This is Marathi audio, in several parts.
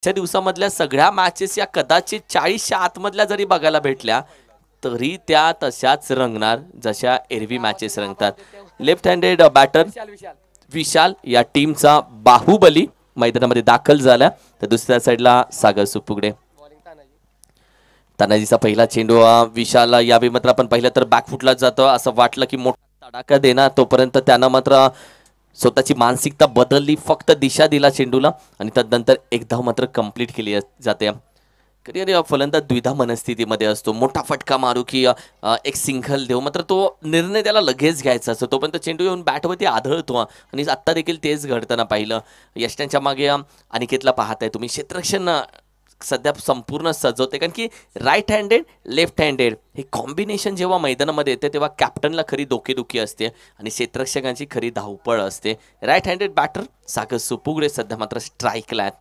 च्या दिवसामधल्या सगळ्या मॅचेस या कदाचित 40च्या आतमधल्या जरी बघायला भेटल्या तरी त्या तशाच रंगणार जशा एरवी मॅचेस रंगतात. लेफ्ट हँडेड बॅटर विशाल या टीमचा बाहुबली मैदानामध्ये दाखल झाला. तर दुसऱ्या साईडला सागर सुपुगडे. तानाजीचा पहिला चेंडू विशाल यावेळी मात्र आपण पाहिलं तर बॅकफुटला जातो. असं वाटलं की मोठा तडाखा देणार, तोपर्यंत त्यानं मात्र स्वतःची मानसिकता बदलली, फक्त दिशा दिला चेंडूला आणि त्यानंतर एक धाव मात्र कंप्लीट केली जाते. कधी फलंदाज द्विधा मनस्थितीमध्ये असतो, मोठा फटका मारू की एक सिंगल देऊ, मात्र तो निर्णय त्याला लगेच घ्यायचा असतो. तोपर्यंत चेंडू येऊन बॅटवरती आदळतो आणि आत्ता देखील तेच घडताना पाहिलं. यष्टांच्या मागे अनिकेतला पाहताय तुम्ही, क्षेत्ररक्षण सध्या संपूर्ण सजवते, कारण की राईट हँडेड लेफ्ट हँडेड हे कॉम्बिनेशन जेव्हा मैदानामध्ये येते तेव्हा कॅप्टनला खरी डोकेदुखी असते आणि क्षेत्ररक्षकांची खरी धावपळ असते. राईट हँडेड बॅटर सागर सुपुगडे सध्या मात्र स्ट्राईकला आहेत.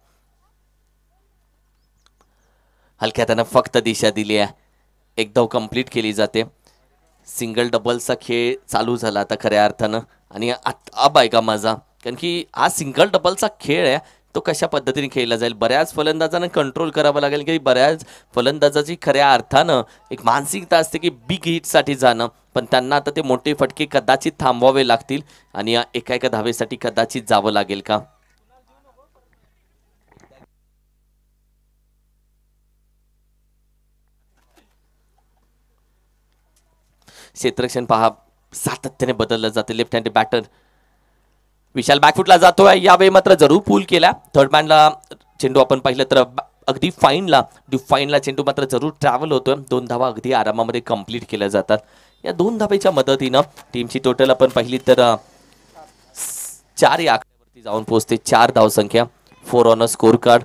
हलक्या त्यानं फक्त दिशा दिली आहे, एक धाव कंप्लीट केली जाते. सिंगल डबलचा खेळ चालू झाला आता खऱ्या अर्थानं आणि अब आहे का मजा, कारण की हा सिंगल डबलचा खेळ आहे तो कशा पद्धतीने खेळला जाईल. बऱ्याच फलंदाजांना कंट्रोल करावं लागेल, की बऱ्याच फलंदाजाची खऱ्या अर्थानं एक मानसिकता असते की बिग हिटसाठी जाणं, पण त्यांना आता ते मोठे फटके कदाचित थांबवावे लागतील आणि या एका एका धावेसाठी कदाचित जावं लागेल का. क्षेत्ररक्षण पहा सातत्याने बदललं जाते. लेफ्ट हँडेड बॅटर विशाल बॅकफुटला जातोय, यावेळी मात्र जरूर पूल केला. थर्ड मॅनला चेंडू आपण पाहिलं तर अगदी डिफाईनला चेंडू मात्र जरूर ट्रॅव्हल होतोय. 2 धावा अगदी आरामामध्ये कंप्लीट केल्या जातात. या 2 धावेच्या मदतीनं टीमची टोटल आपण पाहिली तर 4 या आकड्यावरती जाऊन पोहोचते. 4 धावसंख्या, 4 ऑन अ स्कोर कार्ड.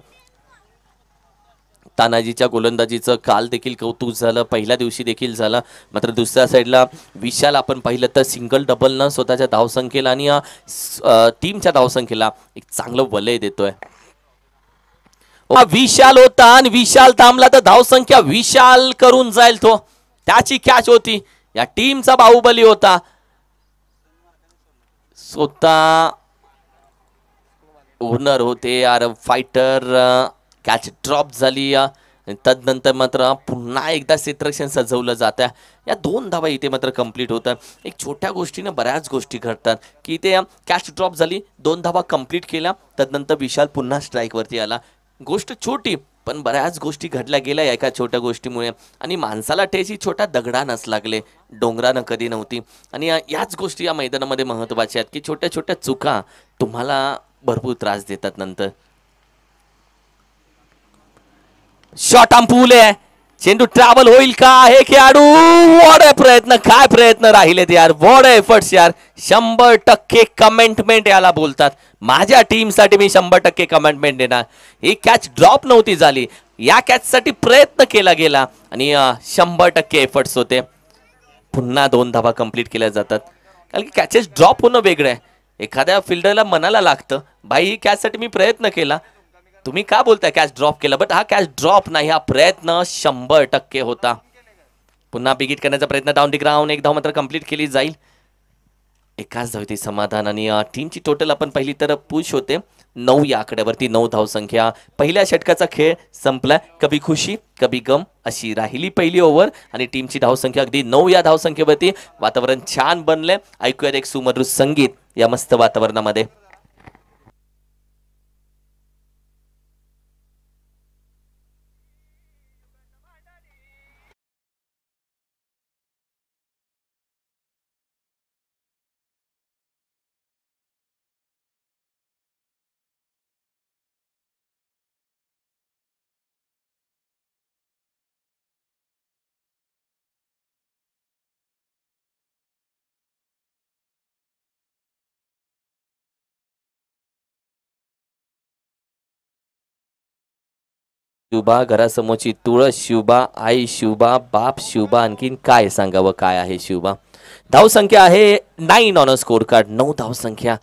तानाजीच्या गोलंदाजीचं काल देखील कौतुक झालं, पहिल्या दिवशी देखील झालं, मात्र दुसऱ्या साईडला विशाल आपण पाहिलं तर सिंगल डबलनं स्वतःच्या धावसंख्येला आणि टीमच्या धावसंख्येला एक चांगलं वलय देतोय. विशाल होता आणि विशाल थांबला तर धावसंख्या विशाल करून जाईल, तो त्याची कॅच होती. या टीमचा बाहुबली होता, स्वतः ओनर होते यार फायटर. कॅच ड्रॉप झाली, तदनंतर मात्र पुन्हा एकदा क्षेत्ररक्षण सजवलं जातं. या 2 धावा इथे मात्र कंप्लीट होतात. एक छोट्या गोष्टीनं बऱ्याच गोष्टी घडतात की इथे कॅच ड्रॉप झाली, 2 धावा कंप्लीट केल्या, तदनंतर विशाल पुन्हा स्ट्राईकवरती आला. गोष्ट छोटी पण बऱ्याच गोष्टी घडल्या गेल्या एका छोट्या गोष्टीमुळे आणि माणसाला ठेची छोट्या दगडानच लागले, डोंगरानं कधी नव्हती. आणि याच गोष्टी या मैदानामध्ये महत्त्वाच्या आहेत की छोट्या छोट्या चुका तुम्हाला भरपूर त्रास देतात नंतर. शॉट पूल आहे, चेंडू ट्रॅव्हल होईल का हे खेळाडू, वॉट प्रयत्न, काय प्रयत्न राहिलेत यार, वॉट एफर्ट्स यार. 100% कमेंटमेंट याला बोलतात. माझ्या टीमसाठी मी 100% कमेंटमेंट देणार. ही कॅच ड्रॉप नव्हती झाली, या कॅचसाठी प्रयत्न केला गेला आणि 100% एफर्ट्स होते. पुन्हा 2 धावा कंप्लीट केल्या जातात, कारण की कॅचेस ड्रॉप होणं वेगळं आहे. एखाद्या फिल्डरला मनाला लागतं भाई ही कॅचसाठी मी प्रयत्न केला, तुम्ही का बोलताय कॅच ड्रॉप केला, बट हा कॅच ड्रॉप नाही, हा प्रयत्न 100% होता. पुन्हा बिगिट करण्याचा प्रयत्न, डाऊन दी ग्राउंड, एक धाव मात्र कंप्लीट केली जाईल. एकाच धावती समाधान आणि टीमची टोटल आपण पाहिली तर पुश होते 9 या आकड्यावरती, 9 धावसंख्या. पहिल्या षटकाचा खेळ संपला, कभी खुशी कभी गम अशी राहिली पहिली ओव्हर आणि टीमची धावसंख्या अगदी 9 या धावसंख्येवरती. वातावरण छान बनले, ऐकूयात एक सुमधुर संगीत या मस्त वातावरणामध्ये. शुभा घरासमोरची तुळस, शुभा आई, शुभा बाप, शुभा आणखीन काय सांगावं, काय आहे शुभा. धावसंख्या आहे 9 ऑन अ स्कोर कार्ड, 9 धावसंख्या.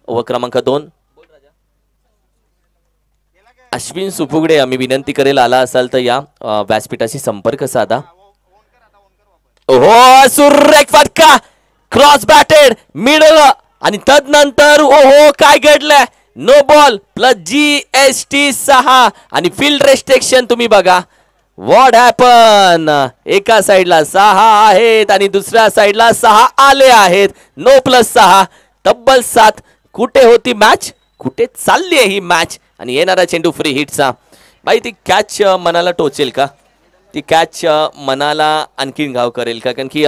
ओव्हर क्रमांक 2. अश्विन सुपुगडे, आम्ही विनंती करेल आला असाल तर या व्यासपीठाशी संपर्क साधा. ओहो सुरेख फटका, क्रॉस बॅटेड मिडल आणि तदनंतर ओहो काय घडलंय, नो बॉल प्लस GST 6 आणि फील्ड रेस्ट्रिक्शन तुम्ही बघा. व्हॉट हॅपन, एका साइडला 6 आहेत आणि दुसऱ्या साइडला 6 आले आहेत. 9+6 तब्बल 7. कुठे होती मॅच, कुठे चालली आहे ही मॅच. आणि येणारा चेंडू फ्री हिटचा. भाई ती कॅच मनाला टोचेल का, ती कॅच मनाला आणखीन घाव करेल का, कारण की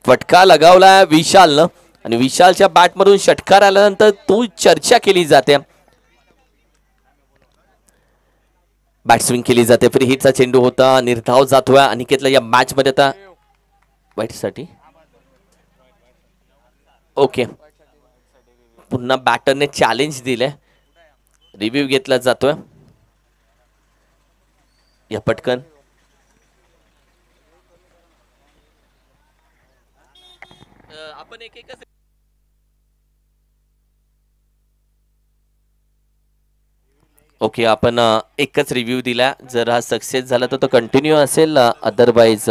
फटका लगावला विशालनं आणि विशालच्या बॅटमधून षटकार आल्यानंतर तो चर्चा केली जाते, बॅट स्विंग केली जाते. फ्री हिटचा चेंडू होता, निर्धाव जातोय अनिकेतला या मॅच मध्ये. आता वाईट साठी ओके, पुन्हा बॅटरने चॅलेंज दिले, रिव्ह्यू घेतला जातोय या पटकन. आपण एक एकच ओके, आपण एकच रिव्ह्यू दिला. जर हा सक्सेस झाला तर तो कंटिन्यू असेल, otherwise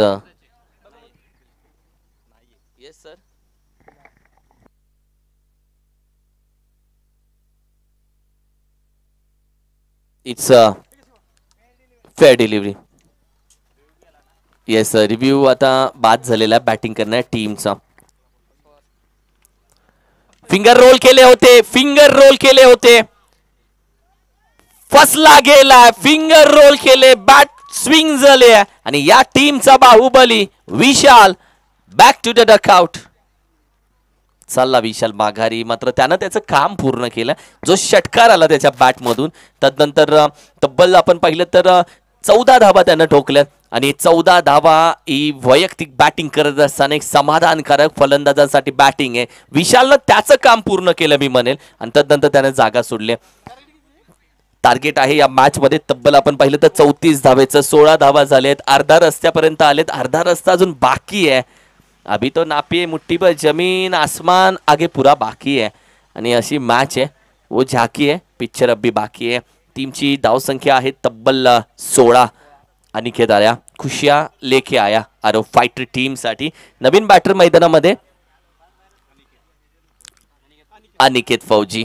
yes sir. It's fair delivery. Yes, review आता बाद झालेला बॅटिंग करण्या टीमचा. फिंगर रोल केले होते, फिंगर रोल केले होते, फसला गेला. फिंगर रोल केले, बॅट स्विंग झाले आणि या टीमचा बाहुबली विशाल बॅक टू द डकआउट. चालला विशाल माघारी, मात्र त्यानं त्याचं काम पूर्ण केलं. जो षटकार आला त्याच्या बॅटमधून, तदनंतर तब्बल आपण पाहिलं तर 14 धावा त्यानं ठोकल्यात आणि 14 धावा ही वैयक्तिक बॅटिंग करत असताना एक समाधानकारक फलंदाजासाठी बॅटिंग आहे. विशालनं त्याचं काम पूर्ण केलं मी म्हणेल आणि तदनंतर त्यानं जागा सोडली. टार्गेट आहे या मॅच मध्ये तब्बल आपण पाहिलं तर 34 धावेचं. 16 धावा झालेत, अर्धा रस्त्यापर्यंत आलेत, अर्धा रस्ता अजून बाकी आहे. अभी तो नापी मुट्ठी पर जमीन आसमान आगे पूरा बाकी है आणि अशी मॅच आहे, वो झाकी आहे, पिक्चर अभी बाकी आहे. टीमची धावसंख्या आहे तब्बल 16. अनिकेत आया, खुशिया लेके आया आरो फायटर टीम साठी. नवीन बॅटर मैदानामध्ये अनिकेत फौजी.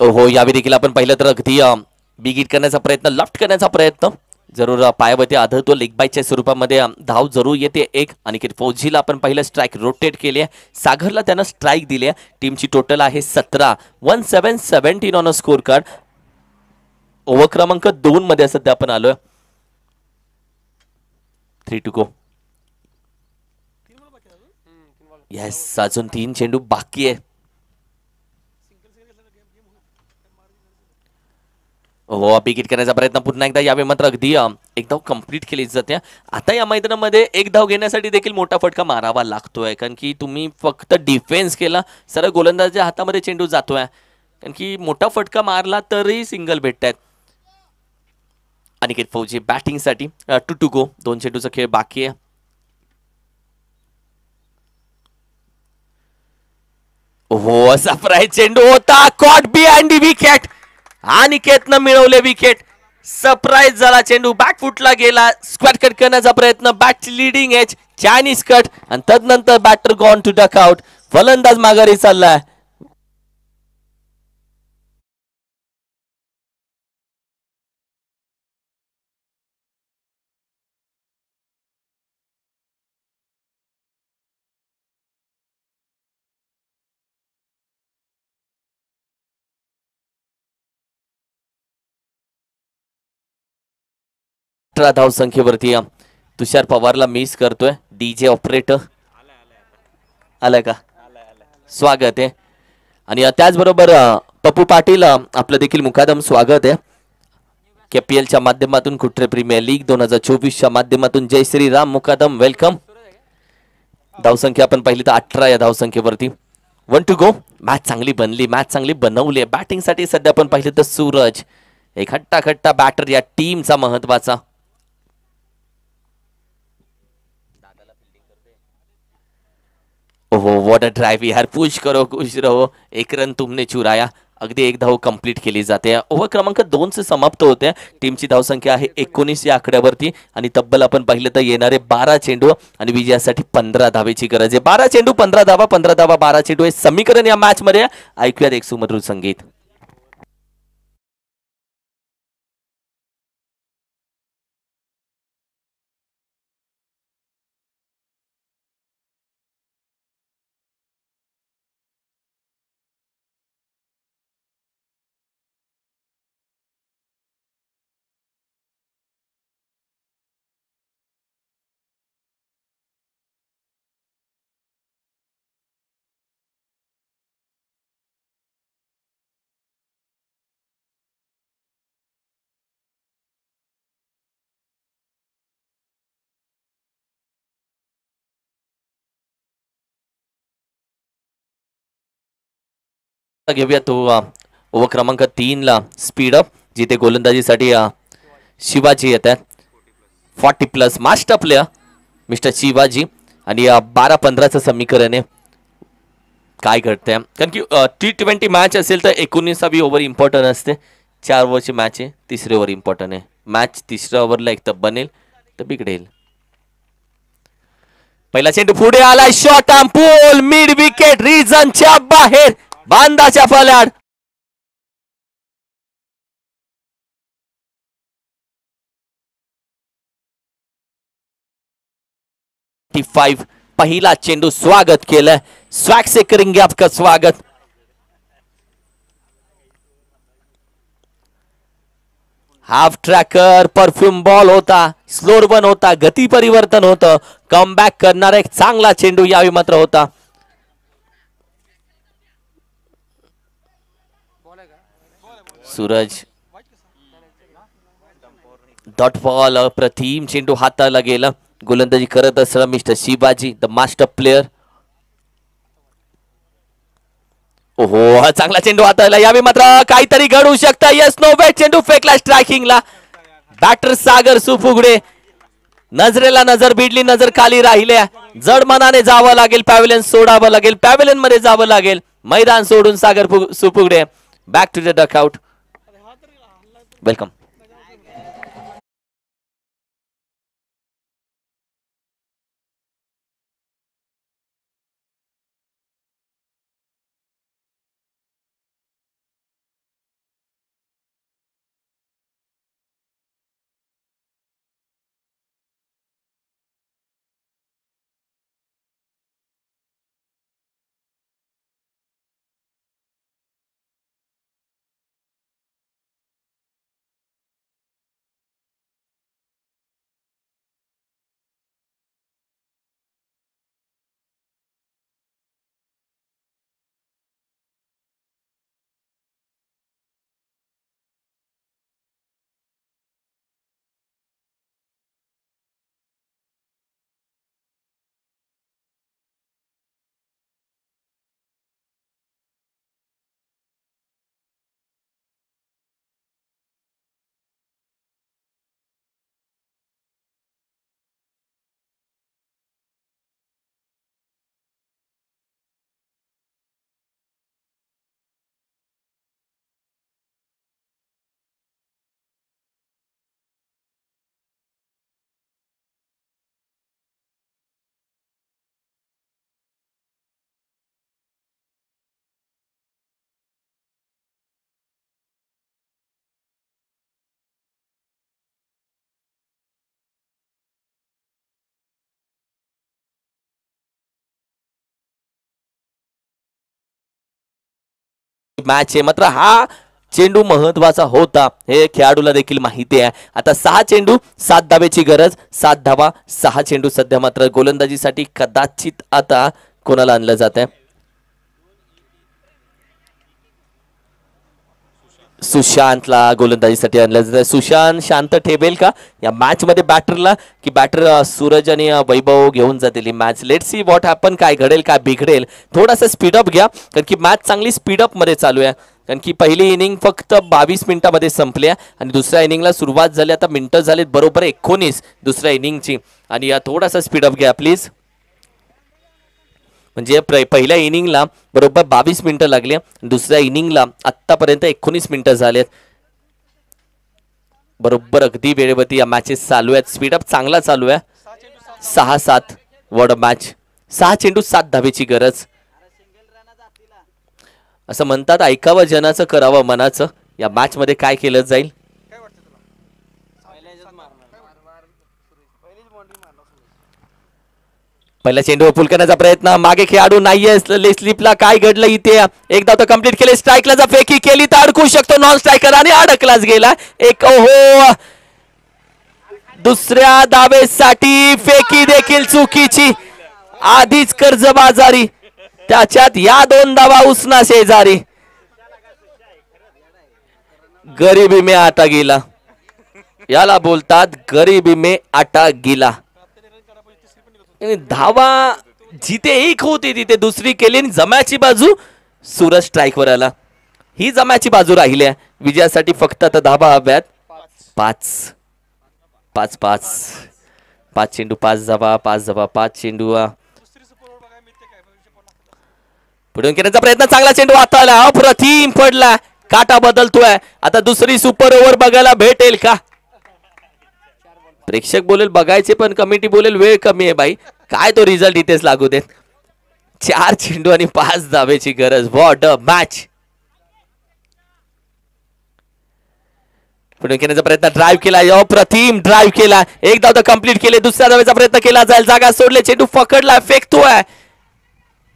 हो, यावेळी देखील आपण पाहिलं तर अगदी बिग हिट करण्याचा प्रयत्न, लेफ्ट करण्याचा प्रयत्न जरूर पायावरती आढळतो. लेग बायच्या स्वरूपामध्ये धाव जरूर येते एक. अनिकेत फौजीला आपण पाहिलं स्ट्राईक रोटेट केली आहे, सागरला त्यानं स्ट्राईक दिली आहे. टीमची टोटल आहे 17. 17-17 on a score card. Over क्रमांक 2 मध्ये सध्या आपण आलोय. 3 टू गो. येस, अजून 3 चेंडू बाकी आहे. हो, बिग हिट करण्याचा प्रयत्न पुन्हा एकदा, यावेळी मात्र अगदी एक धाव कंप्लीट केली जाते. आता या मैदानामध्ये एक धाव घेण्यासाठी देखील मोठा फटका मारावा लागतोय, कारण की तुम्ही फक्त डिफेन्स केला, सरळ गोलंदाजाच्या हातामध्ये चेंडू जातोय, कारण की मोठा फटका मारला तरी सिंगल भेटतायत. अनिकेत फौजी बॅटिंग साठी. 2 टू गो. 2 चेंडूचा खेळ बाकी आहे. हो, सरप्राईज चेंडू होता, कॉट बिहाइंड द विकेट. अनिकेतनं मिळवले विकेट. सरप्राईज झाला चेंडू, बॅक फुटला गेला. स्क्वॅट कट करण्याचा प्रयत्न, बॅटची लिडिंग एज, चायनीज कट आणि तदनंतर बॅटर गॉन टू डकआउट. फलंदाज माघारी चाललाय. धाव संख्येवरती तुषार पवारला मिस करतोय. डीजे ऑपरेटर आलाय का, स्वागत आहे. आणि त्याचबरोबर पप्पू पाटील आपलं देखील मुकादम स्वागत आहे. KPL च्या माध्यमातून कुट्रे प्रीमियर लीग 2024च्या माध्यमातून जय श्रीराम मुकादम, वेलकम. धावसंख्या आपण पाहिली तर 18 या धावसंख्येवरती. 1 टू गो. मॅच चांगली बनली, मॅच चांगली बनवली. बॅटिंग साठी सध्या आपण पाहिलं तर सूरज एक हट्टा खट्टा बॅटर या टीमचा महत्वाचा. ओहो, व्हाट अ ड्राइव यार, पुश करो खुश रहो, एक रन तुमने चुराया. अगदी एक धाव कंप्लीट केली जाते. ओव्हर क्रमांक 2 समाप्त होते. टीमची धावसंख्या आहे 19 या आकड्यावरती आणि तब्बल आपण पाहिलं तर येणारे 12 चेंडू आणि विजयासाठी 15 धावेची गरज आहे. 12 चेंडू 15 धावा, 15 धावा 12 चेंडू हे समीकरण या मॅच मध्ये. ऐकूयात एक सुमधुर संगीत. घेऊया तो ओव्हर क्रमांक 3 ला स्पीड अप, जिथे गोलंदाजीसाठी शिवाजी येत आहेत. 40+ मास्टर प्लेयर मिस्टर शिवाजी आणि 12-15चं समीकरण आहे. काय घडतंय कारण की T20 मॅच असेल तर 19वी ओव्हर इम्पॉर्टंट असते. 4 ओव्हरची मॅच आहे, 3री ओव्हर इम्पॉर्टंट आहे. मॅच 3ऱ्या ओव्हरला एक तर बनेल तर बिघडेल. पहिला चेंडू पुढे आलाय, shot on pull, mid wicket, रिजनच्या बाहेर, बांधाच्या फलाड. पहिला चेंडू स्वागत केलं, स्वॅग से करेंगे आपका स्वागत. हाफ ट्रॅकर परफ्यूम बॉल होता, स्लोअर वन होता, गती परिवर्तन होतं. कमबॅक करणारा एक चांगला चेंडू यावेळी मात्र होता. सूरज डॉट बॉल, अप्रतिम चेंडू हाताला गेला. गोलंदाजी करत असताना mister Shivaji the master player. ओहो, चांगला चेंडू हाताला. यावेळी मात्र काहीतरी घडू शकतं. यस नो वेट, चेंडू फेकला स्ट्रायकिंगला. बॅटर सागर सुपुगडे, नजरेला नजर भिडली, नजर खाली राहिल्या. जड मनाने जावं लागेल, पॅव्हलियन सोडावं लागेल, पॅव्हलियन मध्ये जावं लागेल. मैदान सोडून Sagar Supugade back to the dugout. Welcome. Match आहे मात्र हा चेंडू महत्वाचा होता हे खेळाडूला देखील माहिती आहे. आता 6 चेंडू 7 धावेची गरज, 7 धावा 6 चेंडू सध्या. मात्र गोलंदाजीसाठी कदाचित आता कोणाला आणलं जात आहे? सुशांतला गोलंदाजीसाठी आणलं जातं. सुशांत शांत ठेवेल का या मॅच मध्ये बॅटरला, की बॅटर सूरज आणि वैभव घेऊन जातील ही match? Let see what happen, काय घडेल काय बिघडेल. थोडासा स्पीडअप घ्या कारण की मॅच चांगली स्पीडअप मध्ये चालू आहे. कारण की पहिली इनिंग फक्त 22 मिनिटांमध्ये संपली आहे आणि दुसऱ्या इनिंगला सुरुवात झाली. आता मिनिटं झालीत बरोबर 19 दुसऱ्या इनिंगची. आणि थोडासा स्पीडअप घ्या प्लीज. म्हणजे पहिल्या इनिंगला बरोबर 22 मिनिटं लागली, दुसऱ्या इनिंगला आतापर्यंत 19 मिनिटं झालेत. बरोबर अगदी वेळेवरती या मॅचेस चालू आहेत. स्पीडअप चांगला चालू आहे. 6-7 वॉट अ मॅच. 6 चेंडू 7 धावेची गरज. असं म्हणतात ऐकावं जनाचं करावं मनाचं. या मॅच मध्ये काय केलं जाईल? पहिला चेंडू पुल करण्याचा प्रयत्न, मागे खेळाडू नाहीये. स्लिपला काय घडलं इथे? एकदा तर कंप्लीट केले. स्ट्राईकला जर फेकी केली तर अडकू शकतो नॉन स्ट्रायकर आणि अडकलाच गेला. एक ओहो, दुसऱ्या धावेसाठी फेकी देखील चुकीची. आधीच कर्जबाजारी, त्याच्यात या 2 धावा उसना शेजारी. गरीबी में आटा गेला, याला बोलतात गरीबी में आटा गेला. धावा जिथे एक होती तिथे दुसरी केली आणि जमाची बाजू सूरज स्ट्राईकवर आला. ही जमाची बाजू राहिली आहे. विजयासाठी फक्त आता धावा हव्यात. 5 चेंडू 5 धावा, 5 धावा 5 चेंडू. पुढे घेण्याचा प्रयत्न, चांगला चेंडू आता आला, अप्रतिम पडला. काटा बदलतोय. आता दुसरी सुपर ओव्हर बघायला भेटेल का? प्रेक्षक बोलेल बघायचे, पण कमिटी बोलेल वेळ कमी आहे बाई. काय तो रिझल्ट इथेच लागू देत. 4 चेंडू आणि 5 धावेची गरज. What a match. पुढे घेण्याचा प्रयत्न, ड्राईव्ह केला, अप्रतिम ड्राईव्ह केला. एक धाव तर कंप्लीट केले. दुसऱ्या धावेचा प्रयत्न केला जाईल, जागा सोडले, चेंडू पकडला, फेकतोय.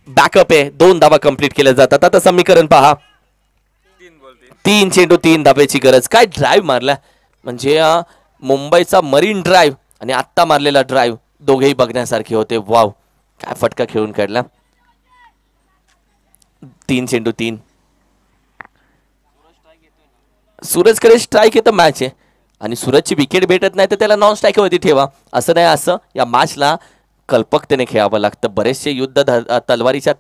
बॅकअप आहे. 2 धावा कंप्लीट केल्या जातात. आता समीकरण पहा. 3 चेंडू 3 धावेची गरज. काय ड्राईव्ह मारला, म्हणजे मुंबईचा मरीन ड्राईव्ह आणि आत्ता मारलेला ड्राईव्ह दोघेही बघण्यासारखे होते. वाव, काय फटका खेळून काढला. 3 चेंडू 3. सूरजकडे स्ट्राईक येतं मॅच आहे आणि सूरजची विकेट भेटत नाही तर त्याला नॉन स्ट्राईकवरती ठेवा. असं नाही, असं या मॅचला कल्पकतेने खेळावं लागतं. बरेचसे युद्ध तलवारीच्या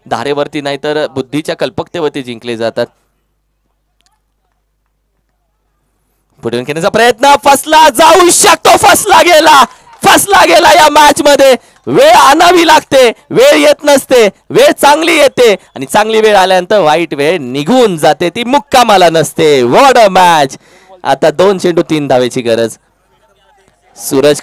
धारेवरती नाही तर बुद्धीच्या कल्पकतेवरती जिंकले जातात. पुढे खेळण्याचा प्रयत्न, फसला जाऊ शकतो, फसला गेला या मॅच मध्ये. वेळ आणावी लागते, वेळ येत नसते. वेळ चांगली येते आणि चांगली वेळ आल्यानंतर वाईट वेळ निघून जाते, ती मुक्कामाला नसते. What a match. आता 2 चेंडू 3 धावेची गरज. सूरज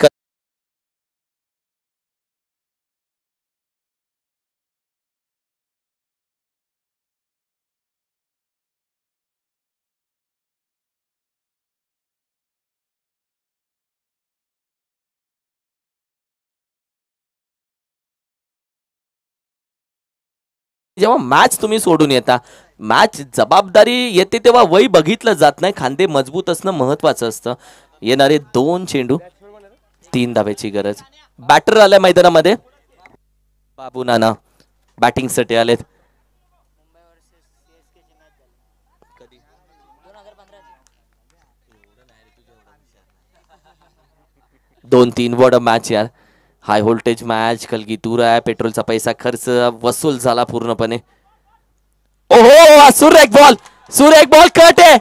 जेव्हा मॅच तुम्ही सोडून येता, मॅच जबाबदारी येते तेव्हा वय बघितलं जात नाही. खांदे मजबूत असणं महत्वाचं असतं. येणारे 2 चेंडू 3 धावेची गरज. बॅटर आलाय मैदानामध्ये. बाबू नाना बॅटिंग साठी आलेत. 2-3 वॉट अ मॅच यार. High voltage match. कलगी दूर आहे. पेट्रोलचा पैसा खर्च वसूल झाला पूर्णपणे. ओहो, सुरेख बॉल कट है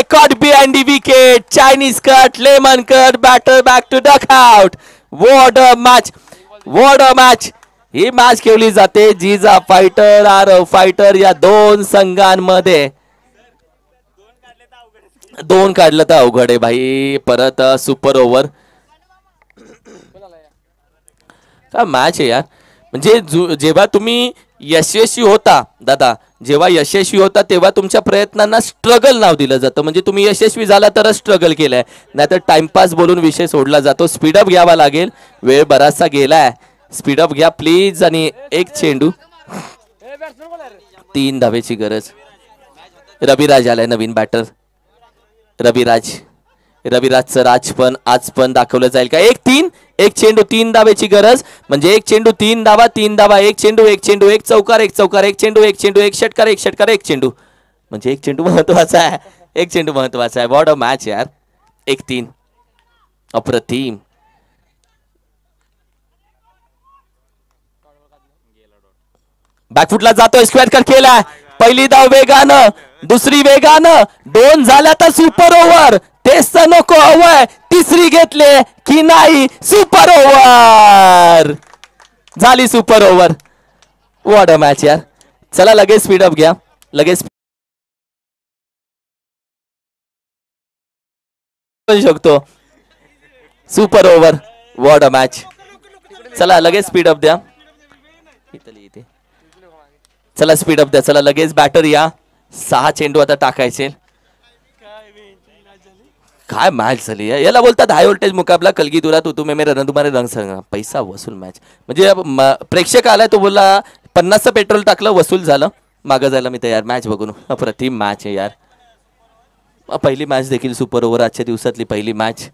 cut behind the wicket. Chinese cut, lemon cut, batter back to duck out. What a match. ही मॅच खेळली जाते जिजा फायटर आरव फायटर या 2 संघांमध्ये. 2 काढलं तर अवघड आहे भाई. परत सुपर ओव्हर. काय मॅच आहे यार. म्हणजे जेव्हा तुम्ही यशस्वी होता दादा, जेव्हा यशस्वी होता तेव्हा तुमच्या प्रयत्नांना स्ट्रगल नाव दिलं जातं. म्हणजे तुम्ही यशस्वी झाला तरच स्ट्रगल केलाय, नाहीतर टाइमपास बोलून विषय सोडला जातो. स्पीडअप घ्यावा लागेल. वेळ बराचसा गेलाय. स्पीडअप घ्या प्लीज. आणि 1 चेंडू 3 धावेची गरज. रविराज आलाय नवीन बॅटर. रविराजचं राज पण आज पण दाखवलं जाईल का? 1 चेंडू 3 धावेची गरज. म्हणजे 1 चेंडू 3 धावा 3 धावा. 1 चेंडू 1 चेंडू 1 चौकार 1 चौकार 1 चेंडू 1 चेंडू 1 षटकार 1 षटकार 1 चेंडू. म्हणजे 1 चेंडू महत्वाचा आहे. 1 चेंडू महत्वाचा आहे. व्हॉट अ मॅच यार. 1-3 अप्रतिम. बॅकफुटला जातोय. स्क्वेअर कट केलाय. पहिली धाव वेगानं, दुसरी वेगानं. 2 झाल्या तर सुपर ओव्हर. तेच तर नको हवंय. तिसरी घेतले की नाही सुपर ओव्हर. झाली super over. What a match यार. चला लगेच स्पीडअप घ्या, लगेच शकतो. Super over, what a match. चला लगेच स्पीडअप द्या. चला स्पीडअप द्या, चला लगेच बॅटर या. 6 चेंडू आता टाकायचे. काय मॅच झाली याला बोलतात हाय व्होल्टेज मुकाबला. कलगी दुरा तू तुम्ही मेरे तुम्हारे रंग संग पैसा वसूल मॅच. म्हणजे प्रेक्षक आलाय तो बोलला 50चं पेट्रोल टाकलं वसूल झालं, मागं जायला मी तयार. मॅच बघून अप्रतिम मॅच आहे यार. पहिली मॅच देखील सुपर ओव्हर, आजच्या दिवसातली पहिली मॅच.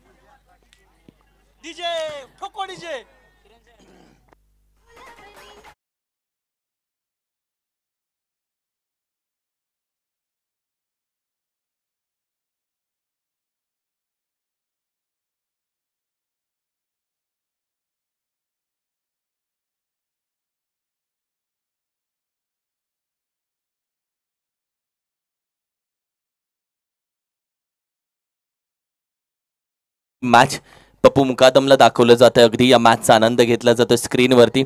मॅच पप्पू मुकादमला दाखवलं जातं. अगदी या मॅचचा आनंद घेतला जातो स्क्रीनवरती.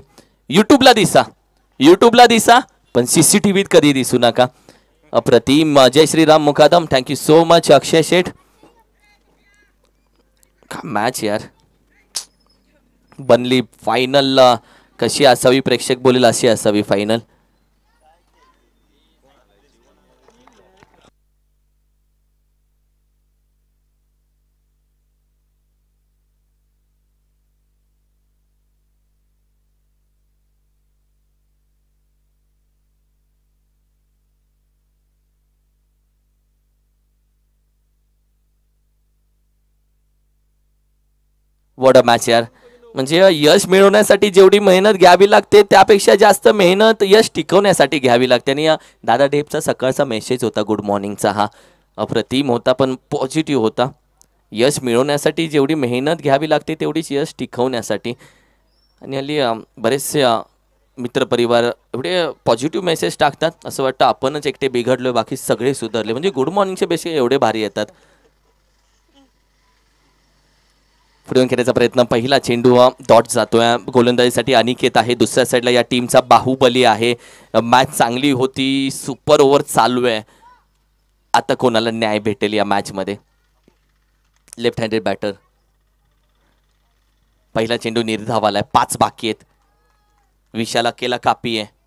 युट्यूबला दिसा पण CCTVत कधी दिसू नका. अप्रतिम. जय श्रीराम मुकादम, थँक्यू सो मच. अक्षय शेठ, का मॅच यार बनली. फायनल कशी असावी, प्रेक्षक बोलेल अशी असावी फायनल. व्हॉट अ मॅच यार. म्हणजे यश मिळवण्यासाठी जेवढी मेहनत घ्यावी लागते त्यापेक्षा जास्त मेहनत यश टिकवण्यासाठी घ्यावी लागते. आणि दादा ढेपचा सकाळचा मेसेज होता गुड मॉर्निंगचा, हा अप्रतिम होता पण पॉझिटिव्ह होता. यश मिळवण्यासाठी जेवढी मेहनत घ्यावी लागते तेवढीच यश टिकवण्यासाठी. आणि हल्ली बरेचसे मित्रपरिवार एवढे पॉझिटिव्ह मेसेज टाकतात, असं वाटतं आपणच एकटे बिघडलो बाकी सगळे सुधारले. म्हणजे गुड मॉर्निंगचे मेसेज एवढे भारी येतात. पुढे खेळण्याचा प्रयत्न, पहिला चेंडू डॉट जातोय. गोलंदाजीसाठी अनिकेत आहे. दुसऱ्या साईडला या टीमचा बाहुबली आहे. मॅच चांगली होती, सुपर ओव्हर चालू आहे. आता कोणाला न्याय भेटेल या मॅच मध्ये. Left handed batter. पहिला चेंडू निर्धावालाय. 5 बाकी आहेत. विशाला केला कापी आहे.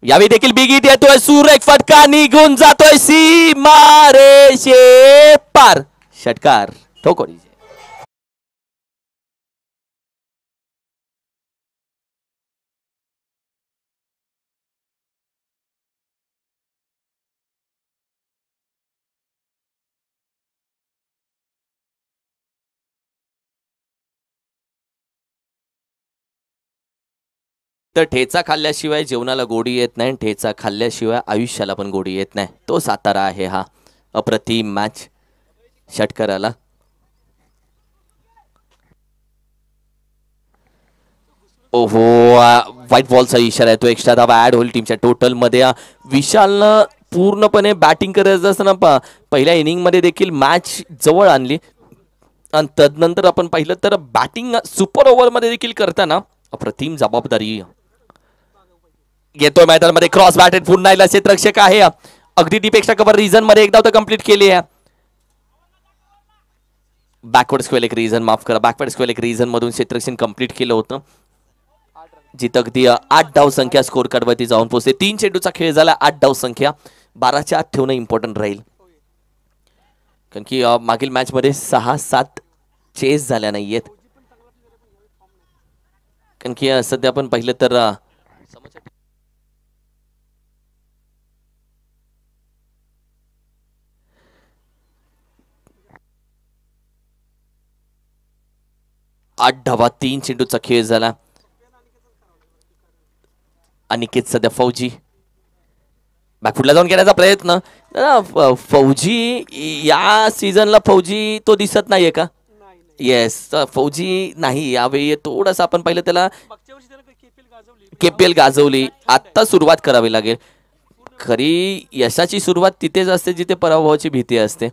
यावेळी देखील बिग हिट येतोय. सुरेख फटका निघून जातोय सीमारेषे पार. षटकार ठोकोडी. तर ठेचा खाल्ल्याशिवाय जेवणाला गोडी येत नाही, ठेचा खाल्ल्याशिवाय आयुष्याला पण गोडी येत नाही. तो सातारा आहे हा. अप्रतिम मॅच. षटकाराला ओहो, व्हाईट बॉलचा इशारा आहे. तो एक्स्ट्रा धावा ऍड होईल टीमच्या टोटल मध्ये. विशालनं पूर्णपणे बॅटिंग करायचं असताना पहिल्या इनिंग मध्ये देखील मॅच जवळ आणली. आणि तदनंतर आपण पाहिलं तर बॅटिंग सुपर ओव्हर मध्ये देखील करताना अप्रतिम जबाबदारी घेतोय मैदानामध्ये. क्रॉस बॅटेड पुन्हा क्षेत्ररक्षक आहे. अगदी डीपेक्षा कव्हर रिझन मध्ये एकदा तर कंप्लीट केली आहे. बॅकवर्ड स्क्वेअर एक रिझन, माफ करा, बॅकवर्ड स्क्वेअर एक रिझन मधून क्षेत्ररक्षण कंप्लीट केलं होतं. जिथं अगदी 8 धाव संख्या स्कोर कार्डवरती जाऊन पोहोचते. 3 चेंडूचा खेळ झाला. 8 धाव संख्या 12च्या आत ठेवणं इम्पॉर्टंट राहील. कारण की मागील मॅच मध्ये 6-7 चेस झाल्या नाहीयेत. कारण की सध्या आपण पाहिलं तर 8 धावा 3 चेंडूचा खेळ झाला. अनिकेत सध्या फौजी बॅकफुटला जाऊन घेण्याचा प्रयत्न. फौजी या सीझनला फौजी तो दिसत नाहीये का? येस, फौजी नाही यावेळी. थोडंसं आपण पाहिलं त्याला KPL गाजवली. आत्ता सुरुवात करावी लागेल. खरी यशाची सुरुवात तिथेच असते जिथे पराभवाची भीती असते.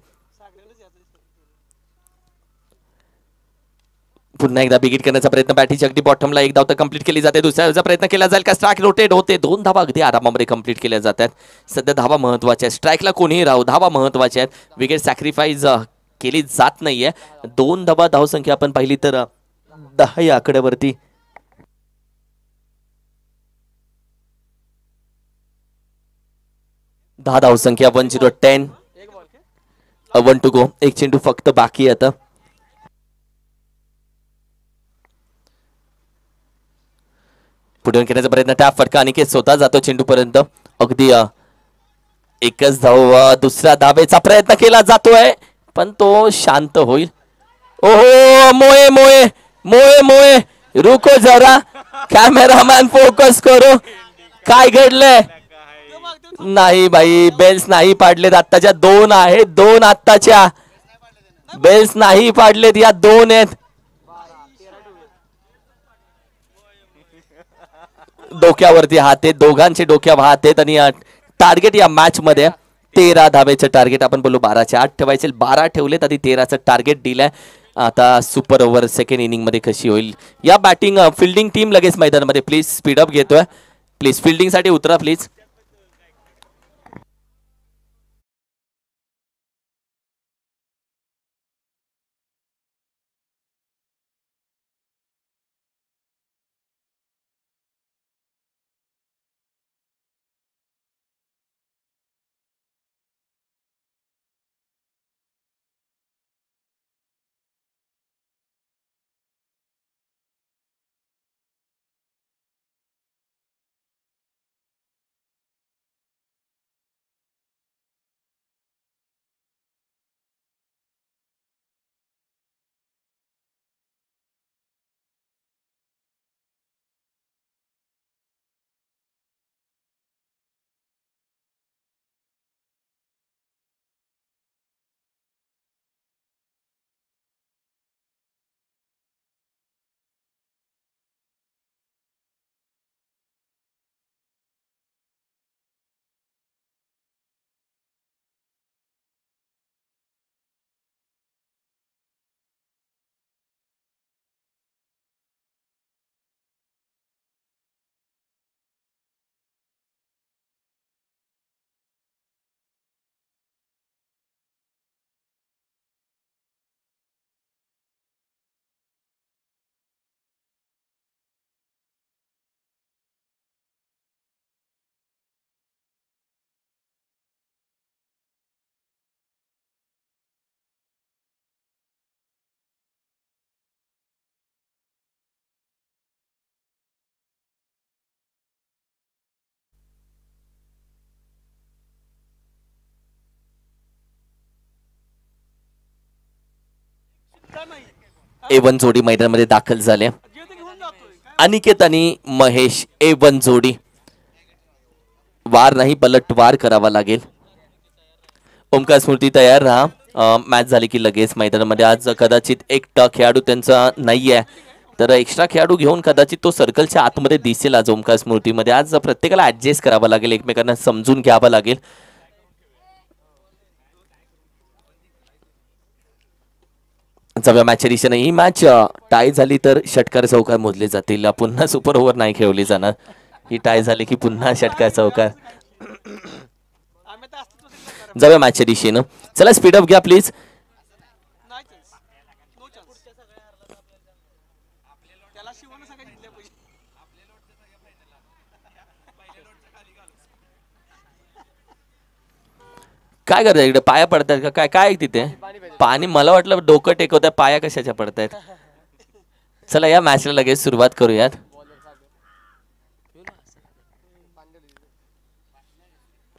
पुन्हा एकदा बिगिट करण्याचा प्रयत्न बॅटीची अगदी बॉटमला एक धाव तर कंप्लीट केली जाते. दुसऱ्या प्रयत्न केला जाईल का? स्ट्राईक रोटेट होते. 2 धावा अगदी आरामामध्ये कंप्लीट केल्या जातात. सध्या धावा महत्वाच्या आहेत. स्ट्राईकला कोणीही राहू, धावा महत्वाच्या आहेत. विकेट सॅक्रिफाईस केली जात नाहीये. 2 धावा धावसंख्या आपण पाहिली तर 10 या आकड्यावरती. दहा धावसंख्या 1-0-10. 1 टू गो. एक चेंडू फक्त बाकी आहे आता. पुढे करण्याचा प्रयत्न, टॅप फटका आणि स्वतः जातो चेंडू पर्यंत. अगदी एकच धाव. दुसऱ्या धावेचा प्रयत्न केला जातोय पण तो शांत होईल. ओहो, मोए मोए मोए मोए, रुको जरा, कॅमेरामॅन फोकस करो. काय घडलंय? नाही बाई, बेल्स नाही पाडलेत. आत्ताच्या 2 आहेत. 2 आत्ताच्या बेल्स नाही पाडलेत. या 2 आहेत. डोक्यावरती हात आहेत. दोघांचे डोक्यावर हात आहेत. आणि टार्गेट या मॅच मध्ये 13 धावेचं टार्गेट. आपण बोललो 12चे 8 ठेवायचे, 12 ठेवलेत. आधी 13चं टार्गेट दिलंय. आता सुपर ओव्हर सेकंड इनिंग मध्ये कशी होईल? या बॅटिंग फिल्डिंग टीम लगेच मैदानामध्ये. प्लीज स्पीडअप घेतोय. प्लीज फिल्डिंग साठी उतरा प्लीज. A1 जोडी मैदानामध्ये दाखल झाले. अनिकेत आणि महेश A1 जोडी. वार नाही पलटवार करावा लागेल. ओमकार स्मृती तयार राहा. मॅच झाली की लगेच मैदानामध्ये. आज कदाचित एक खेळाडू त्यांचा नाहीये, तर एक्स्ट्रा खेळाडू घेऊन कदाचित तो सर्कलच्या आतमध्ये दिसेल आज ओमकार स्मृतीमध्ये. आज प्रत्येकाला ऍडजस्ट करावं लागेल, एकमेकांना समजून घ्यावं लागेल. जव्या मॅचच्या दिशेने ही मॅच टाय झाली तर षटकार चौकार मोजले जातील. पुन्हा सुपर ओव्हर नाही खेळवली जाणार. ही टाय झाली की पुन्हा षटकार चौकार. जाऊया मॅचच्या दिशेनं. चला स्पीडअप घ्या प्लीज. काय करताय इकडे? पाया पडतायत का? काय काय तिथे पाणी? मला वाटलं डोकं टेकवताय, पाया कशाच्या पडतायत? चला या मॅचला लगेच सुरुवात करूयात.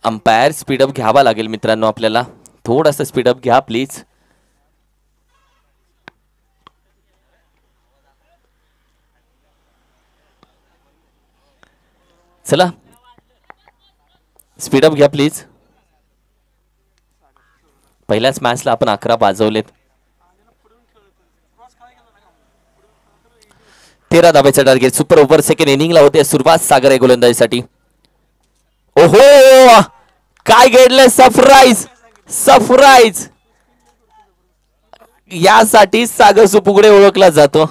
अंपायर स्पीडअप घ्यावा लागेल मित्रांनो. आपल्याला थोडासा स्पीडअप घ्या प्लीज. चला स्पीडअप घ्या प्लीज. पहिल्याच मॅचला आपण 11 वाजवलेत. 13 धावेचा टार्गेट. सुपर ओव्हर सेकंड इनिंगला होते सुरुवात सागर गोलंदाजीसाठी. ओहो, काय घडलंय? Surprise surprise. यासाठी सागर सुपुगडे ओळखला जातो.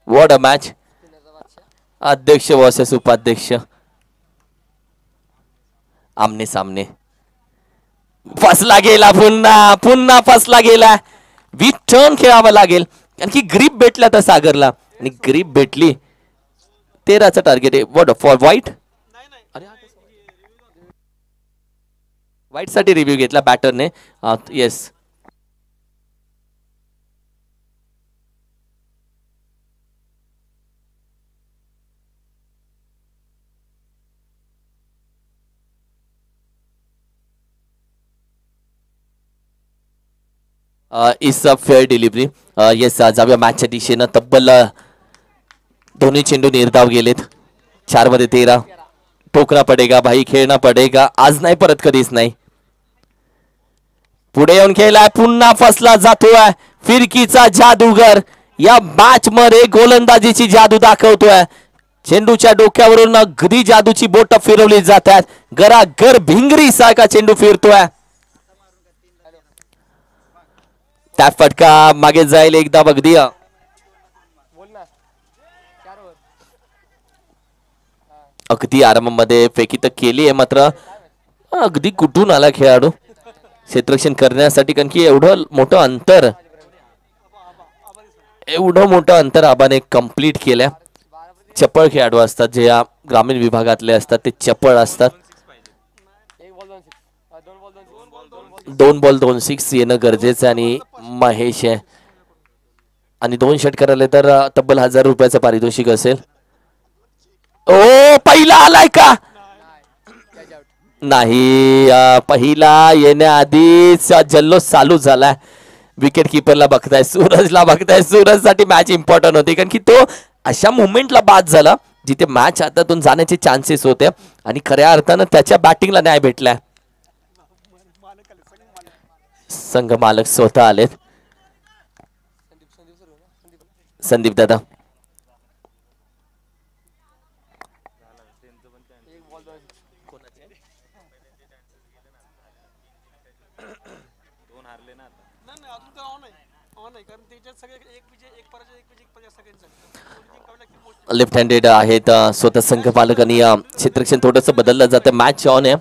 What a match. अध्यक्ष वर्सेस उपाध्यक्ष आमने सामने. फसला गेला, पुन्हा पुन्हा फसला गेला. विथ टर्न खेळावं लागेल आणखी ग्रीप भेटला तर सागरला आणि ग्रीप भेटली. 13चं टार्गेट आहे. What for white. व्हाईट साठी रिव्ह्यू घेतला बॅटरने. Yes is a fair delivery. Yes जाऊया मॅचच्या दिशेनं. तब्बल दोन्ही चेंडू निर्धाव गेलेत. 4 मध्ये 13. ठोकरा पडेगा भाई, खेळणं पडेगा आज, नाही परत कधीच नाही. पुढे येऊन खेळलाय, पुन्हा फसला जातोय. फिरकीचा जादूगर या मॅच मध्ये गोलंदाजीची जादू दाखवतोय. चेंडूच्या डोक्यावरून अगदी जादूची बोट फिरवली जातात. गरागर भिंगरी सारखा चेंडू फिरतोय. त्या फटका मागे जाईल एकदा अगदी. अगदी आरामामध्ये फेकी तर केली आहे, मात्र अगदी कुठून आला खेळाडू क्षेत्ररक्षण करण्यासाठी. कारण की एवढं मोठं अंतर आबाने कंप्लीट केलं. चपळ खेळाडू असतात जे या ग्रामीण विभागातले असतात, ते चपळ असतात. 2 बॉल 2 6 येणं गरजेचं आणि महेश आहे. आणि 2 षट करायला तर तब्बल 1000 रुपयाचं पारितोषिक असेल. ओ पहिला आलाय का नाही. पहिला येण्याआधीच जल्लोष चालू झालाय. विकेट किपरला बघताय, सूरजला बघताय. सूरज साठी मॅच इम्पॉर्टंट होती कारण की तो अशा मुवमेंटला बाद झाला जिथे मॅच हातातून जाण्याचे चान्सेस होते आणि खऱ्या अर्थानं त्याच्या बॅटिंगला न्याय भेटलाय. संघ मालक स्वतः आलेत. संदीप दादा लेफ्ट हँडेड आहेत स्वतः संघ मालक आणि क्षेत्ररक्षण थोडंसं बदललं जातं. मॅच ऑन आहे.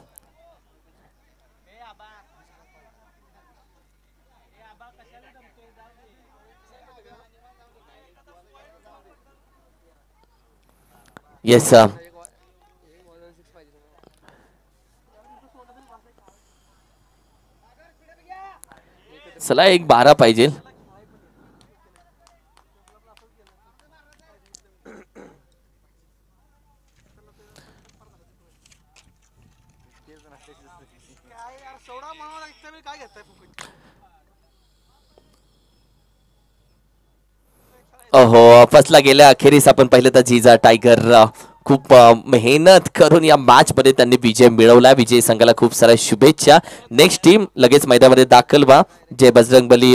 येस चला एक 12 पाहिजे. ओहो फसला गेल्या. अखेरीस आपण पाहिलं तर जिजा टायगर खूप मेहनत करून या मॅच मध्ये त्यांनी विजय मिळवला. विजय संघाला खूप साऱ्या शुभेच्छा. नेक्स्ट टीम लगेच मैदानामध्ये दाखल व्हा. जय बजरंगबली.